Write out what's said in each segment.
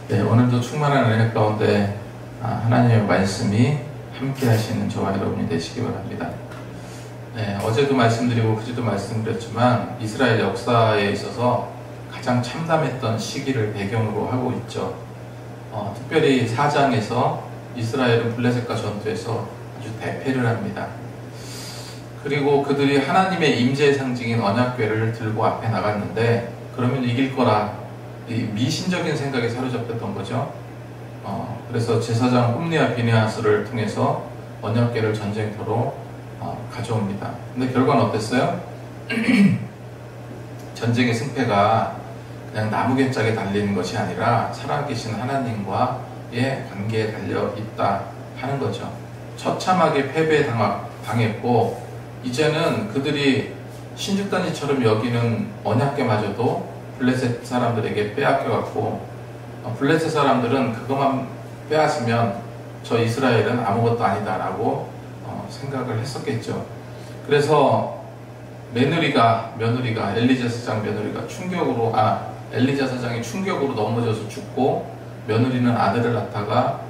네, 오늘도 충만한 은혜 가운데 하나님의 말씀이 함께 하시는 저와 여러분이 되시기 바랍니다. 네, 어제도 말씀드리고 그제도 말씀드렸지만 이스라엘 역사에 있어서 가장 참담했던 시기를 배경으로 하고 있죠. 특별히 4장에서 이스라엘은 블레셋과 전투에서 아주 대패를 합니다. 그리고 그들이 하나님의 임재의 상징인 언약궤를 들고 앞에 나갔는데 그러면 이길 거라 이 미신적인 생각에 사로잡혔던 거죠. 그래서 제사장 홈리와 비느하스를 통해서 언약궤를 전쟁터로 가져옵니다. 근데 결과는 어땠어요? 전쟁의 승패가 그냥 나무개짝에 달리는 것이 아니라 살아계신 하나님과의 관계에 달려 있다 하는 거죠. 처참하게 패배당했고 이제는 그들이 신죽단지처럼 여기는 언약궤마저도 블레셋 사람들에게 빼앗겨갖고 블레셋 사람들은 그것만 빼앗으면 저 이스라엘은 아무것도 아니다라고 생각을 했었겠죠. 그래서 며느리가 엘리자 사장 며느리가 엘리자 사장이 충격으로 넘어져서 죽고 며느리는 아들을 낳다가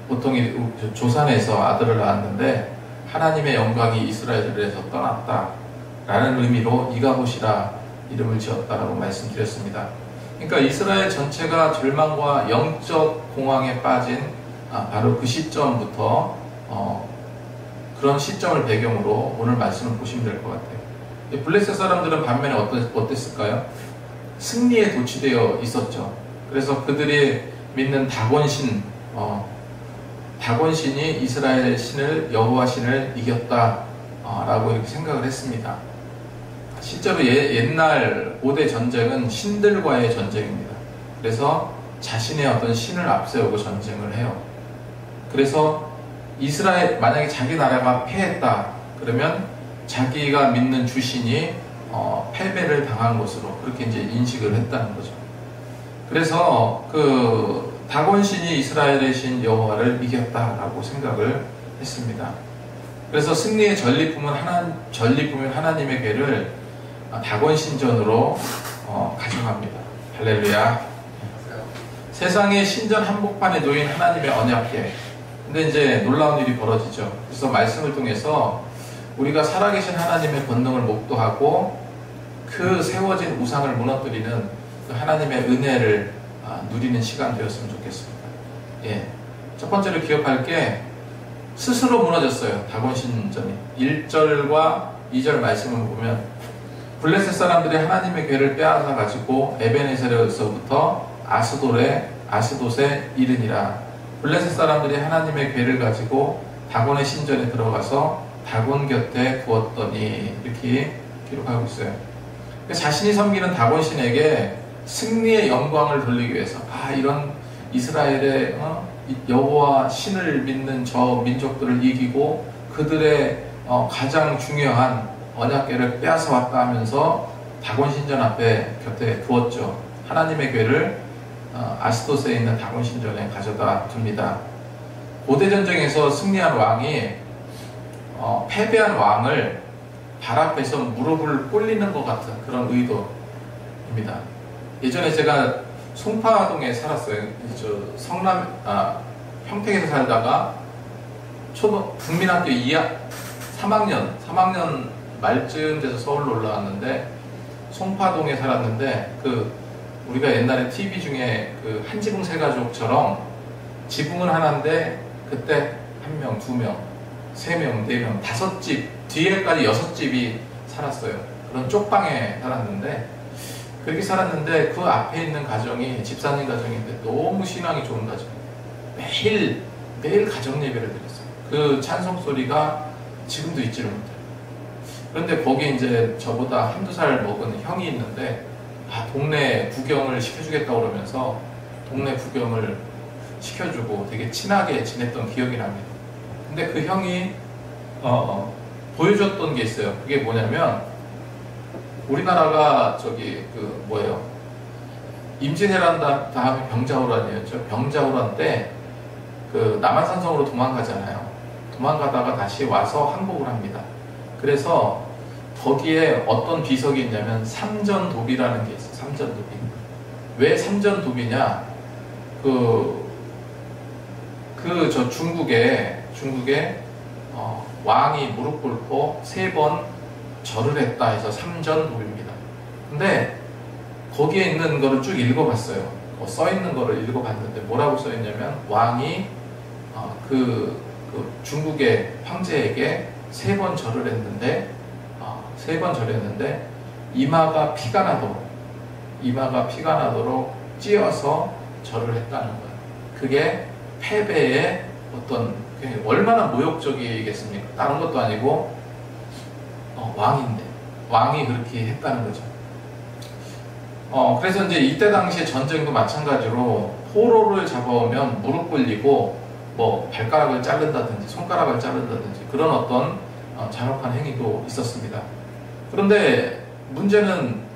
보통 조산에서 아들을 낳았는데 하나님의 영광이 이스라엘에서 떠났다라는 의미로 이가봇이라 이름을 지었다라고 말씀드렸습니다. 그러니까 이스라엘 전체가 절망과 영적 공황에 빠진 바로 그 시점부터 그런 시점을 배경으로 오늘 말씀을 보시면 될 것 같아요. 블레셋 사람들은 반면에 어땠을까요? 승리에 도취되어 있었죠. 그래서 그들이 믿는 다곤신, 다곤신이 이스라엘 신을 여호와 신을 이겼다라고 이렇게 생각을 했습니다. 실제로 옛날 고대 전쟁은 신들과의 전쟁입니다. 그래서 자신의 어떤 신을 앞세우고 전쟁을 해요. 그래서 이스라엘 만약에 자기 나라가 패했다 그러면 자기가 믿는 주신이 패배를 당한 것으로 그렇게 이제 인식을 했다는 거죠. 그래서 그 다곤신이 이스라엘의 신 여호와를 이겼다라고 생각을 했습니다. 그래서 승리의 전리품인 하나님의 궤를 다곤신전으로 가져갑니다. 할렐루야. 세상의 신전 한복판에 놓인 하나님의 언약궤. 근데 이제 놀라운 일이 벌어지죠. 그래서 말씀을 통해서 우리가 살아계신 하나님의 권능을 목도하고 그 세워진 우상을 무너뜨리는 그 하나님의 은혜를 누리는 시간 되었으면 좋겠습니다. 예. 첫 번째로 기억할 게 스스로 무너졌어요. 다곤신전이. 1절과 2절 말씀을 보면 블레셋 사람들이 하나님의 궤를 빼앗아 가지고 에벤에셀에서부터 아스돗에 이르니라. 블레셋 사람들이 하나님의 궤를 가지고 다곤의 신전에 들어가서 다곤 곁에 두었더니 이렇게 기록하고 있어요. 자신이 섬기는 다곤신에게 승리의 영광을 돌리기 위해서 이런 이스라엘의 여호와 신을 믿는 저 민족들을 이기고 그들의 가장 중요한 언약궤를 빼앗아 왔다 하면서 다곤신전 앞에 곁에 두었죠. 하나님의 궤를 아스돗에 있는 다곤신전에 가져다 둡니다. 고대 전쟁에서 승리한 왕이 패배한 왕을 발 앞에서 무릎을 꿇리는 것 같은 그런 의도입니다. 예전에 제가 송파동에 살았어요. 평택에서 살다가 국민학교 3학년 말쯤 돼서 서울로 올라왔는데 송파동에 살았는데 우리가 옛날에 TV 중에 그 한지붕 세가족처럼 지붕은 하나인데 그때 1명, 2명, 3명, 4명, 5집 뒤에까지 6집이 살았어요. 그런 쪽방에 살았는데 그렇게 살았는데 그 앞에 있는 가정이 집사님 가정인데 너무 신앙이 좋은 가정. 매일 가정 예배를 드렸어요. 그 찬송 소리가 지금도 잊지를 못해요. 그런데 거기 이제 저보다 한두 살 먹은 형이 있는데 동네 구경을 시켜주겠다고 그러면서 동네 구경을 시켜주고 되게 친하게 지냈던 기억이 납니다. 근데 그 형이 보여줬던 게 있어요. 그게 뭐냐면 우리나라가 임진왜란 다음에 병자호란이었죠. 병자호란 때 그 남한산성으로 도망가잖아요. 도망가다가 다시 와서 항복을 합니다. 그래서 거기에 어떤 비석이 있냐면 삼전도비라는 게 있어요. 삼전도비. 왜 삼전도비냐? 저 중국에 왕이 무릎 꿇고 3번 절을 했다 해서 삼전도비입니다. 근데 거기에 있는 거를 쭉 읽어봤어요. 써 있는 거를 읽어봤는데 뭐라고 써 있냐면 왕이 중국의 황제에게 3번 절을 했는데 3번 절했는데 이마가 피가 나도록 찧어서 절을 했다는 거예요. 그게 패배의 얼마나 모욕적이겠습니까? 다른 것도 아니고 왕인데 왕이 그렇게 했다는 거죠. 그래서 이제 이때 당시에 전쟁도 마찬가지로 포로를 잡아오면 무릎 꿇리고 뭐 발가락을 자른다든지 손가락을 자른다든지 그런 어떤 잔혹한 행위도 있었습니다. 그런데 문제는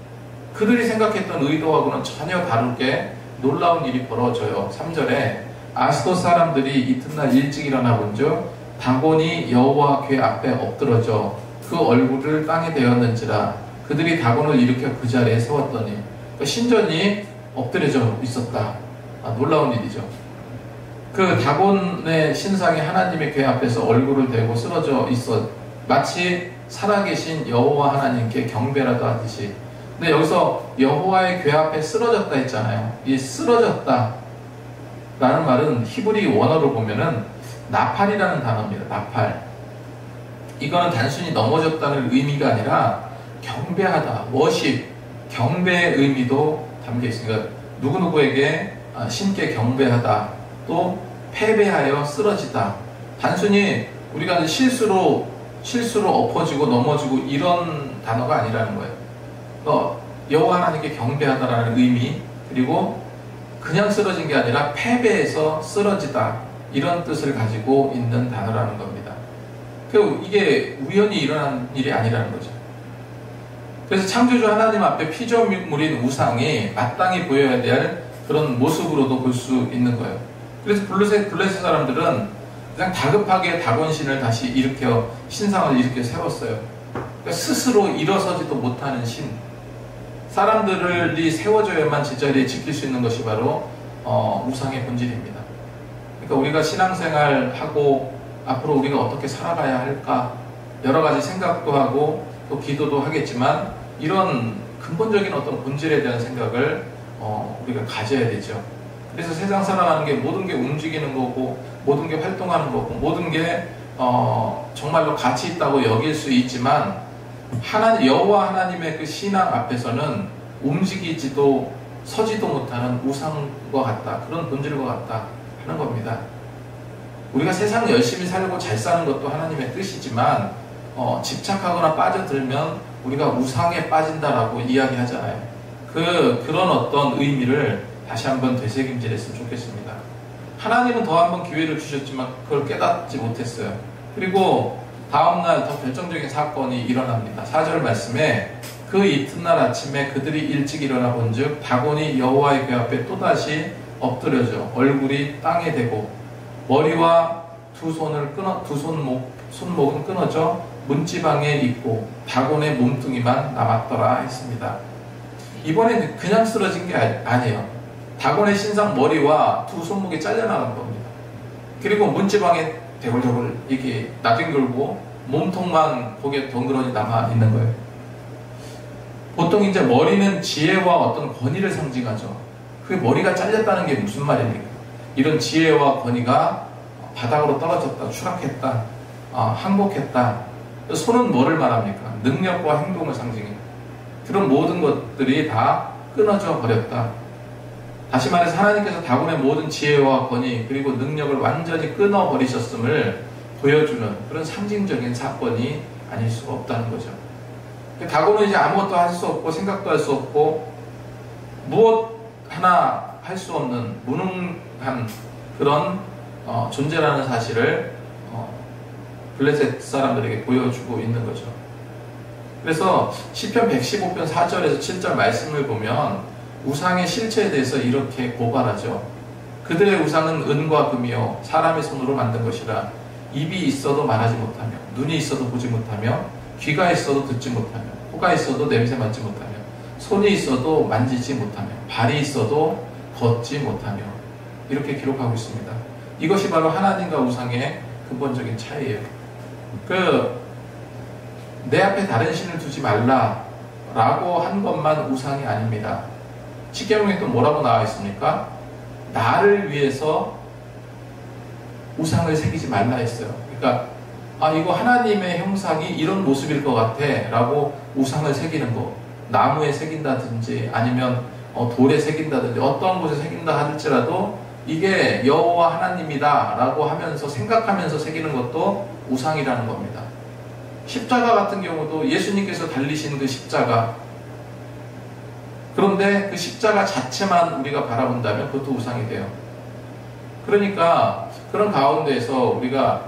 그들이 생각했던 의도하고는 전혀 다르게 놀라운 일이 벌어져요. 3절에 아스돗 사람들이 이튿날 일찍 일어나 본즉 다곤이 여호와 궤 앞에 엎드러져 그 얼굴을 땅에 대었는지라. 그들이 다곤을 일으켜 그 자리에 세웠더니, 그러니까 신전이 엎드려져 있었다. 놀라운 일이죠. 그 다곤의 신상이 하나님의 궤 앞에서 얼굴을 대고 쓰러져 있어 마치 살아계신 여호와 하나님께 경배라도 하듯이. 근데 여기서 여호와의 궤 앞에 쓰러졌다 했잖아요. 이 쓰러졌다 라는 말은 히브리 원어로 보면은 나팔이라는 단어입니다. 나팔. 이거는 단순히 넘어졌다는 의미가 아니라 경배하다, 워십, 경배의 의미도 담겨 있으니까 누구누구에게 신께 경배하다, 또 패배하여 쓰러지다. 단순히 우리가 실수로 엎어지고 넘어지고 이런 단어가 아니라는 거예요. 여호와 하나님께 경배하다라는 의미, 그리고 그냥 쓰러진 게 아니라 패배해서 쓰러지다, 이런 뜻을 가지고 있는 단어라는 겁니다. 이게 우연히 일어난 일이 아니라는 거죠. 그래서 창조주 하나님 앞에 피조물인 우상이 마땅히 보여야 될 그런 모습으로도 볼 수 있는 거예요. 그래서 블레셋 사람들은 그냥 다급하게 다곤신을 다시 신상을 일으켜 세웠어요. 그러니까 스스로 일어서지도 못하는 신, 사람들이 세워줘야만 제자리에 지킬 수 있는 것이 바로 우상의 본질입니다. 그러니까 우리가 신앙생활하고 앞으로 우리가 어떻게 살아가야 할까, 여러 가지 생각도 하고 또 기도도 하겠지만 이런 근본적인 어떤 본질에 대한 생각을 우리가 가져야 되죠. 그래서 세상 살아가는 게 모든 게 움직이는 거고, 모든 게 활동하는 거고, 모든 게 정말로 가치 있다고 여길 수 있지만 여호와 하나님의 그 신앙 앞에서는 움직이지도 서지도 못하는 우상과 같다, 그런 본질과 같다 하는 겁니다. 우리가 세상 열심히 살고 잘 사는 것도 하나님의 뜻이지만 집착하거나 빠져들면 우리가 우상에 빠진다라고 이야기하잖아요. 그런 어떤 의미를 다시 한번 되새김질했으면 좋겠습니다. 하나님은 더 한번 기회를 주셨지만 그걸 깨닫지 못했어요. 그리고 다음날 더 결정적인 사건이 일어납니다. 4절 말씀에 그 이튿날 아침에 그들이 일찍 일어나 본즉 다곤이 여호와의 궤 앞에 또다시 엎드려져 얼굴이 땅에 대고 머리와 두 손목은 끊어져 문지방에 있고 다곤의 몸뚱이만 남았더라 했습니다. 이번엔 그냥 쓰러진 게 아니에요. 다곤의 신상 머리와 두 손목이 잘려나간 겁니다. 그리고 문지방에 대굴대굴 이렇게 나뒹굴고 몸통만 거기에 덩그러니 남아 있는 거예요. 보통 이제 머리는 지혜와 어떤 권위를 상징하죠. 그 머리가 잘렸다는 게 무슨 말입니까? 이런 지혜와 권위가 바닥으로 떨어졌다, 추락했다, 항복했다. 손은 뭐를 말합니까? 능력과 행동을 상징해요. 그런 모든 것들이 다 끊어져 버렸다. 다시 말해서 하나님께서 다곤의 모든 지혜와 권위 그리고 능력을 완전히 끊어버리셨음을 보여주는 그런 상징적인 사건이 아닐 수가 없다는 거죠. 다곤은 이제 아무것도 할 수 없고 생각도 할 수 없고 무엇 하나 할 수 없는 무능한 그런 존재라는 사실을 블레셋 사람들에게 보여주고 있는 거죠. 그래서 시편 115편 4절에서 7절 말씀을 보면 우상의 실체에 대해서 이렇게 고발하죠. 그들의 우상은 은과 금이요 사람의 손으로 만든 것이라 입이 있어도 말하지 못하며 눈이 있어도 보지 못하며 귀가 있어도 듣지 못하며 코가 있어도 냄새 맡지 못하며 손이 있어도 만지지 못하며, 발이 있어도 걷지 못하며, 이렇게 기록하고 있습니다. 이것이 바로 하나님과 우상의 근본적인 차이예요. 내 앞에 다른 신을 두지 말라라고 한 것만 우상이 아닙니다. 십계명에 또 뭐라고 나와 있습니까? 나를 위해서 우상을 새기지 말라 했어요. 그러니까 이거 하나님의 형상이 이런 모습일 것 같아 라고 우상을 새기는 거, 나무에 새긴다든지 아니면 돌에 새긴다든지 어떤 곳에 새긴다 할지라도 이게 여호와 하나님이다 라고 하면서 생각하면서 새기는 것도 우상이라는 겁니다. 십자가 같은 경우도 예수님께서 달리신 그 십자가, 그런데 그 십자가 자체만 우리가 바라본다면 그것도 우상이 돼요. 그러니까 그런 가운데에서 우리가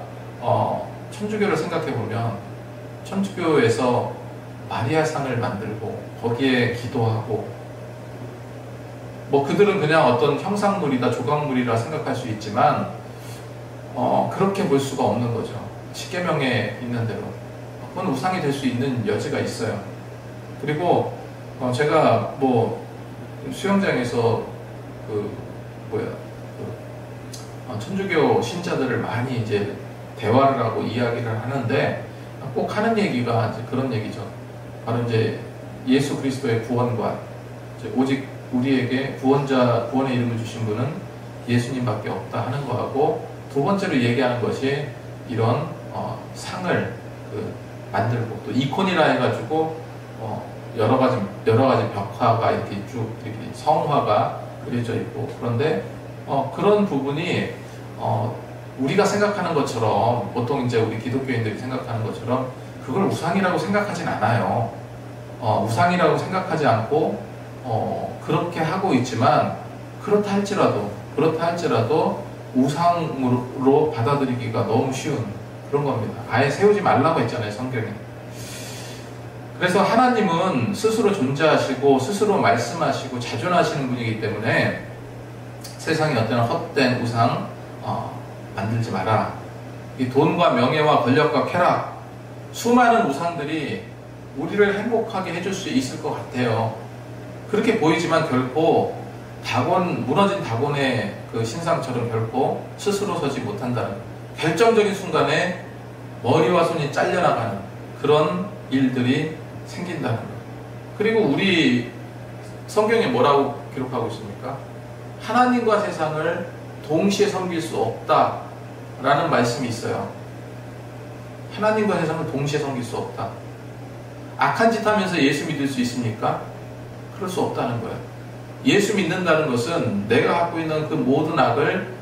천주교를 생각해 보면, 천주교에서 마리아상을 만들고 거기에 기도하고, 그들은 그냥 어떤 형상물이다, 조각물이라 생각할 수 있지만 그렇게 볼 수가 없는 거죠. 십계명에 있는 대로 그건 우상이 될 수 있는 여지가 있어요. 그리고 제가 수영장에서 천주교 신자들을 많이 이제 대화를 하고 이야기를 하는데 꼭 하는 얘기가 이제 그런 얘기죠. 바로 이제 예수 그리스도의 구원과 오직 우리에게 구원의 이름을 주신 분은 예수님밖에 없다 하는 거하고, 두 번째로 얘기하는 것이 이런 상을 만들고, 또 이콘이라 해가지고 여러 가지 벽화가 이렇게 쭉 이렇게 성화가 그려져 있고, 그런데 그런 부분이 우리가 생각하는 것처럼, 보통 이제 우리 기독교인들이 생각하는 것처럼 그걸 우상이라고 생각하진 않아요. 우상이라고 생각하지 않고 그렇게 하고 있지만, 그렇다 할지라도 우상으로 받아들이기가 너무 쉬운 그런 겁니다. 아예 세우지 말라고 했잖아요, 성경에. 그래서 하나님은 스스로 존재하시고 스스로 말씀하시고 자존하시는 분이기 때문에 세상에 어떤 헛된 우상 만들지 마라. 이 돈과 명예와 권력과 쾌락, 수많은 우상들이 우리를 행복하게 해줄 수 있을 것 같아요. 그렇게 보이지만 결코 무너진 다곤의 그 신상처럼 결코 스스로 서지 못한다는, 결정적인 순간에 머리와 손이 잘려나가는 그런 일들이 생긴다는 거예요. 그리고 우리 성경에 뭐라고 기록하고 있습니까? 하나님과 세상을 동시에 섬길 수 없다라는 말씀이 있어요. 하나님과 세상을 동시에 섬길 수 없다. 악한 짓 하면서 예수 믿을 수 있습니까? 그럴 수 없다는 거예요. 예수 믿는다는 것은 내가 갖고 있는 그 모든 악을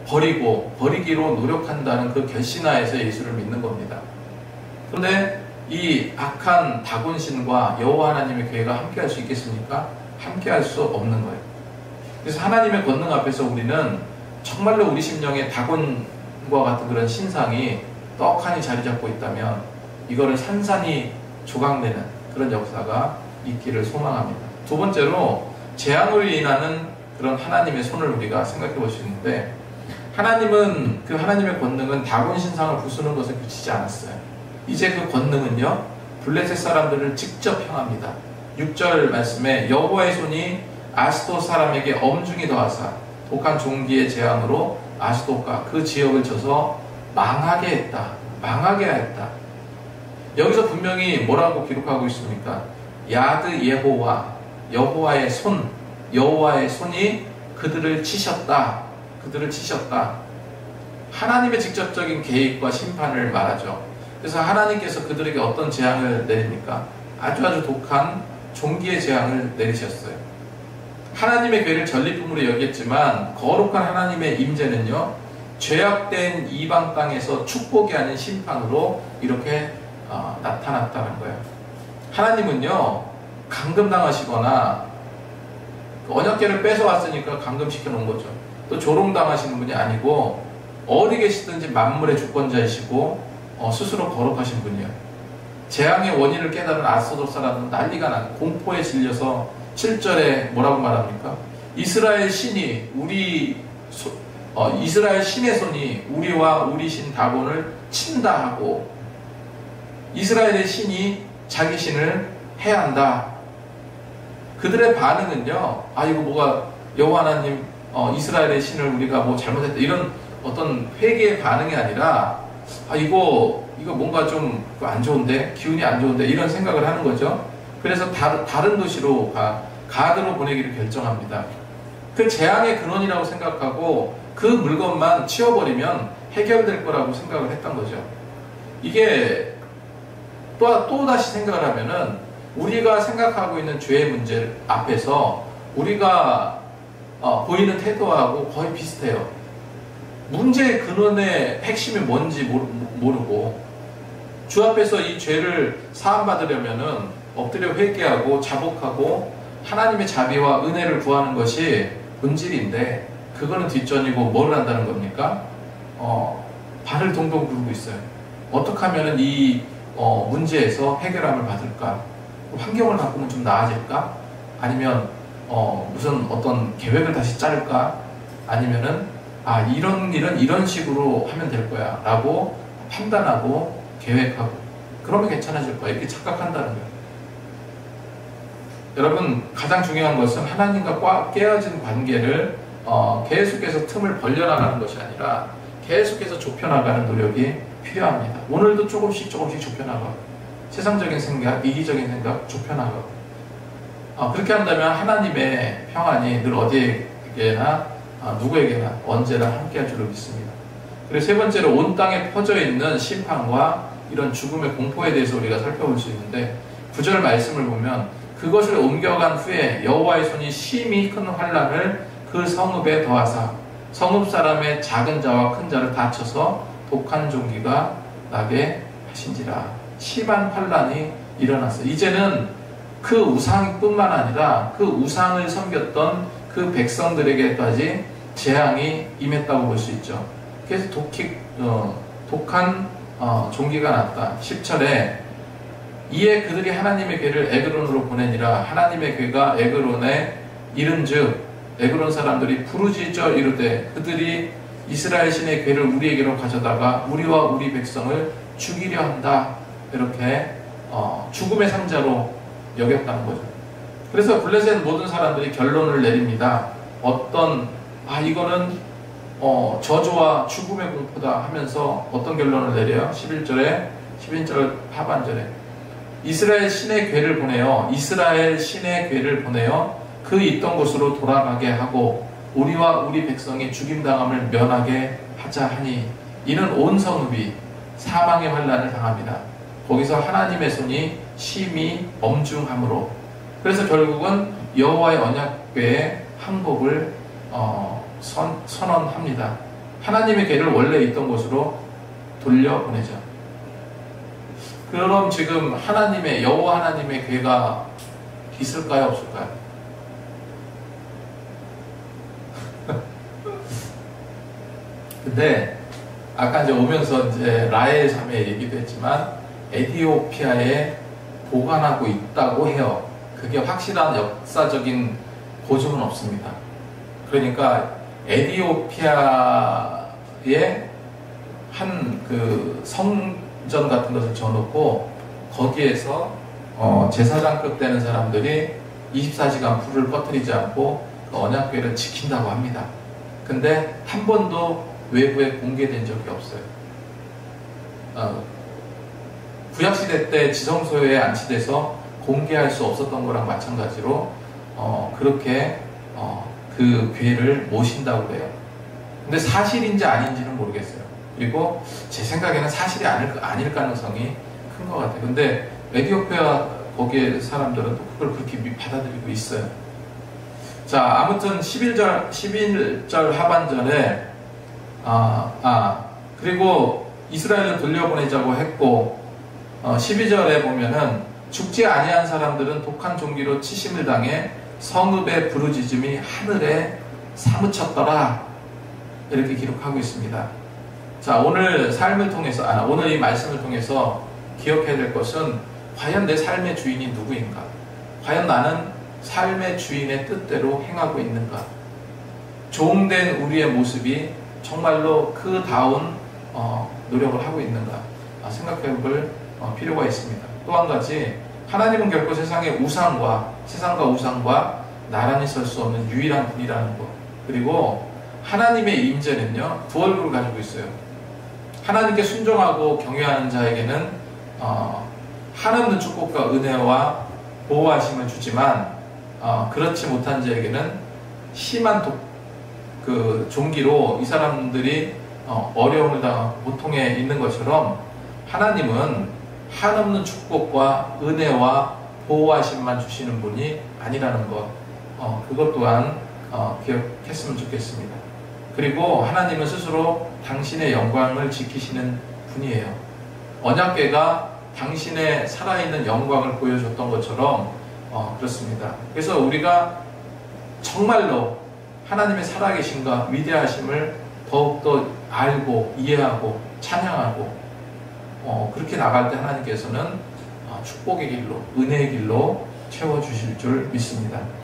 버리기로 노력한다는 그 결심하에서 예수를 믿는 겁니다. 그런데 이 악한 다곤신과 여호와 하나님의 교회가 함께할 수 있겠습니까? 함께할 수 없는 거예요. 그래서 하나님의 권능 앞에서 우리는 정말로 우리 심령에 다곤과 같은 그런 신상이 떡하니 자리 잡고 있다면 이거를 산산이 조각내는 그런 역사가 있기를 소망합니다. 두 번째로 재앙으로 인하는 그런 하나님의 손을 우리가 생각해 볼 수 있는데, 하나님은 그 하나님의 권능은 다곤 신상을 부수는 것에 그치지 않았어요. 이제 그 권능은요, 블레셋 사람들을 직접 향합니다. 6절 말씀에 여호와의 손이 아스돗 사람에게 엄중히 더하사 독한 종기의 재앙으로 아스돗과 그 지역을 쳐서 망하게 했다. 여기서 분명히 뭐라고 기록하고 있습니까? 야드 여호와의 손이 그들을 치셨다. 하나님의 직접적인 계획과 심판을 말하죠. 그래서 하나님께서 그들에게 어떤 재앙을 내립니까? 아주 독한 종기의 재앙을 내리셨어요. 하나님의 괴를 전리품으로 여겼지만 거룩한 하나님의 임재는요, 죄악된 이방 땅에서 축복이 아닌 심판으로 이렇게 나타났다는 거예요. 하나님은요, 감금당하시거나 언약궤를 뺏어왔으니까 감금시켜 놓은 거죠. 또 조롱당하시는 분이 아니고 어디 계시든지 만물의 주권자이시고 스스로 거룩하신 분이에요. 재앙의 원인을 깨달은 아스돗 사람은 난리가 나고 공포에 질려서 7절에 뭐라고 말합니까? 이스라엘 신의 손이 우리와 우리 신 다곤을 친다 하고, 이스라엘의 신이 자기 신을 해한다. 그들의 반응은요, 아, 이거 뭐가, 여호와 하나님, 이스라엘의 신을 우리가 뭐 잘못했다. 이런 어떤 회개의 반응이 아니라, 아, 이거 뭔가 좀 안 좋은데? 기운이 안 좋은데? 이런 생각을 하는 거죠. 그래서 다른 도시로 가드로 보내기를 결정합니다. 그 재앙의 근원이라고 생각하고 그 물건만 치워버리면 해결될 거라고 생각을 했던 거죠. 이게 또 다시 생각을 하면은 우리가 생각하고 있는 죄의 문제 앞에서 우리가 보이는 태도하고 거의 비슷해요. 문제의 근원의 핵심이 뭔지 모르고 주 앞에서 이 죄를 사함받으려면은 엎드려 회개하고 자복하고 하나님의 자비와 은혜를 구하는 것이 본질인데 그거는 뒷전이고 뭘 한다는 겁니까? 발을 동동 구르고 있어요. 어떻게 하면 이 문제에서 해결함을 받을까? 환경을 바꾸면 좀 나아질까? 아니면 무슨 어떤 계획을 다시 짜를까? 아니면은 이런 일은 이런 식으로 하면 될 거야 라고 판단하고 계획하고 그러면 괜찮아질 거야 이렇게 착각한다는 거예요. 여러분 가장 중요한 것은 하나님과 깨어진 관계를 계속해서 틈을 벌려나가는 것이 아니라 계속해서 좁혀나가는 노력이 필요합니다. 오늘도 조금씩 좁혀나가고 세상적인 생각, 이기적인 생각 좁혀나가고 그렇게 한다면 하나님의 평안이 늘 어디에게나 누구에게나 언제나 함께할 줄로 믿습니다. 그리고 세 번째로 온 땅에 퍼져 있는 심판과 이런 죽음의 공포에 대해서 우리가 살펴볼 수 있는데 9절 말씀을 보면 그것을 옮겨간 후에 여호와의 손이 심히 큰 환난을 그 성읍에 더하사 성읍 사람의 작은 자와 큰 자를 다쳐서 독한 종기가 나게 하신지라. 심한 환난이 일어났어요. 이제는 그 우상뿐만 아니라 그 우상을 섬겼던 그 백성들에게까지 재앙이 임했다고 볼 수 있죠. 그래서 독한 종기가 났다. 10절에 이에 그들이 하나님의 괴를 에그론으로 보내니라. 하나님의 괴가 에그론에 이른즉 에그론 사람들이 부르짖어 이르되 그들이 이스라엘 신의 괴를 우리에게로 가져다가 우리와 우리 백성을 죽이려 한다. 이렇게 죽음의 상자로 여겼다는 거죠. 그래서 블레셋 모든 사람들이 결론을 내립니다. 이거는 저주와 죽음의 공포다 하면서 어떤 결론을 내려요? 11절 하반절에 이스라엘 신의 괴를 보내어 그 있던 곳으로 돌아가게 하고 우리와 우리 백성이 죽임당함을 면하게 하자 하니 이는 온 성읍이 사망의 환난을 당합니다. 거기서 하나님의 손이 심히 엄중함으로 그래서 결국은 여호와의 언약궤의 항복을 선언합니다. 하나님의 괴를 원래 있던 곳으로 돌려보내자. 그럼 지금 여호와 하나님의 괴가 있을까요, 없을까요? 근데 아까 이제 오면서 이제 라헬 자매 얘기도 했지만 에티오피아에 보관하고 있다고 해요. 그게 확실한 역사적인 고증은 없습니다. 그러니까 에티오피아에 한 그 성전 같은 것을 져놓고 거기에서 제사장급 되는 사람들이 24시간 불을 꺼뜨리지 않고 그 언약궤를 지킨다고 합니다. 근데 한 번도 외부에 공개된 적이 없어요. 구약시대 때 지성소에 안치돼서 공개할 수 없었던 거랑 마찬가지로 그렇게 그 괴를 모신다고 그래요. 근데 사실인지 아닌지는 모르겠어요. 그리고 제 생각에는 사실이 아닐 가능성이 큰 것 같아요. 근데 에티오피아 거기에 사람들은 또 그걸 그렇게 받아들이고 있어요. 자, 아무튼 11절 하반절에 그리고 이스라엘을 돌려보내자고 했고 12절에 보면은 죽지 아니한 사람들은 독한 종기로 치심을 당해 성읍의 부르짖음이 하늘에 사무쳤더라. 이렇게 기록하고 있습니다. 자, 오늘 삶을 통해서 오늘 이 말씀을 통해서 기억해야 될 것은 과연 내 삶의 주인이 누구인가? 과연 나는 삶의 주인의 뜻대로 행하고 있는가? 종된 우리의 모습이 정말로 그다운 노력을 하고 있는가 생각해 볼 필요가 있습니다. 또 한 가지 하나님은 결코 세상과 우상과 나란히 설 수 없는 유일한 분이라는 것. 그리고 하나님의 임재는요, 두 얼굴을 가지고 있어요. 하나님께 순종하고 경외하는 자에게는 한없는 축복과 은혜와 보호하심을 주지만 그렇지 못한 자에게는 심한 종기로 이 사람들이 어려움을 당하고 고통에 있는 것처럼 하나님은 한없는 축복과 은혜와 보호하심만 주시는 분이 아니라는 것, 그것 또한 기억했으면 좋겠습니다. 그리고 하나님은 스스로 당신의 영광을 지키시는 분이에요. 언약궤가 당신의 살아있는 영광을 보여줬던 것처럼 그렇습니다. 그래서 우리가 정말로 하나님의 살아계심과 위대하심을 더욱더 알고 이해하고 찬양하고 그렇게 나갈 때 하나님께서는 축복의 길로, 은혜의 길로 채워주실 줄 믿습니다.